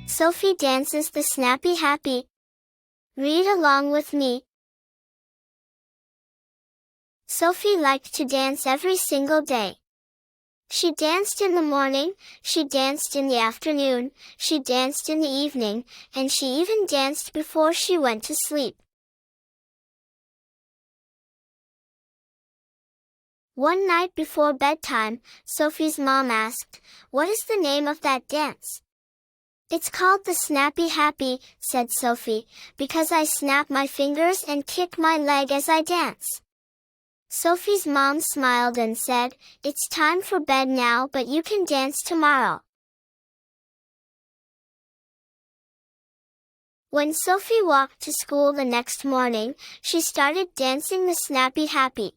Sophie dances the Snappy Happy. Read along with me. Sophie liked to dance every single day. She danced in the morning, she danced in the afternoon, she danced in the evening, and she even danced before she went to sleep. One night before bedtime, Sophie's mom asked, "What is the name of that dance?" "It's called the Snappy Happy," said Sophie, "because I snap my fingers and kick my leg as I dance." Sophie's mom smiled and said, "It's time for bed now, but you can dance tomorrow." When Sophie walked to school the next morning, she started dancing the Snappy Happy.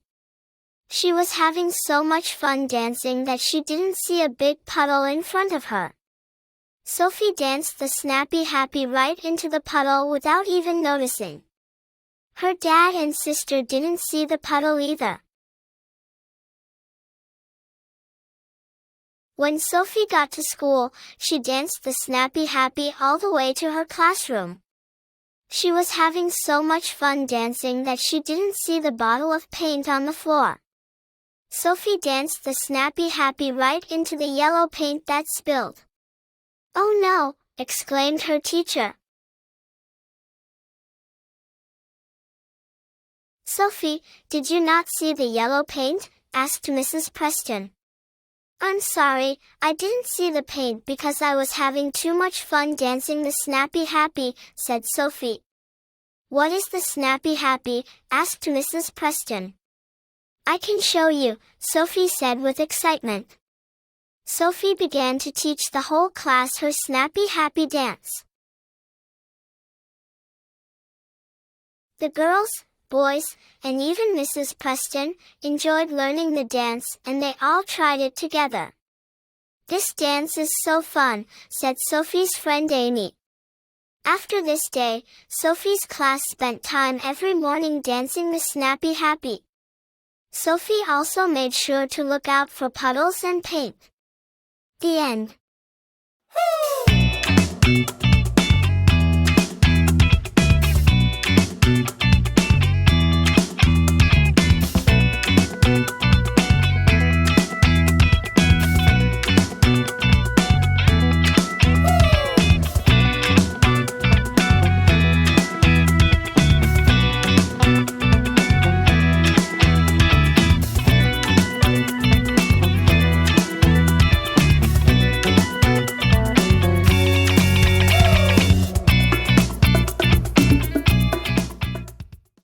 She was having so much fun dancing that she didn't see a big puddle in front of her. Sophie danced the Snappy Happy right into the puddle without even noticing. Her dad and sister didn't see the puddle either. When Sophie got to school, she danced the Snappy Happy all the way to her classroom. She was having so much fun dancing that she didn't see the bottle of paint on the floor. Sophie danced the Snappy Happy right into the yellow paint that spilled. "Oh no!" exclaimed her teacher. "Sophie, did you not see the yellow paint?" asked Mrs. Preston. "I'm sorry, I didn't see the paint because I was having too much fun dancing the Snappy Happy," said Sophie. "What is the Snappy Happy?" asked Mrs. Preston. "I can show you," Sophie said with excitement. Sophie began to teach the whole class her Snappy Happy dance. The girls, boys, and even Mrs. Preston enjoyed learning the dance, and they all tried it together. "This dance is so fun," said Sophie's friend Amy. After this day, Sophie's class spent time every morning dancing the Snappy Happy. Sophie also made sure to look out for puddles and paint. The end.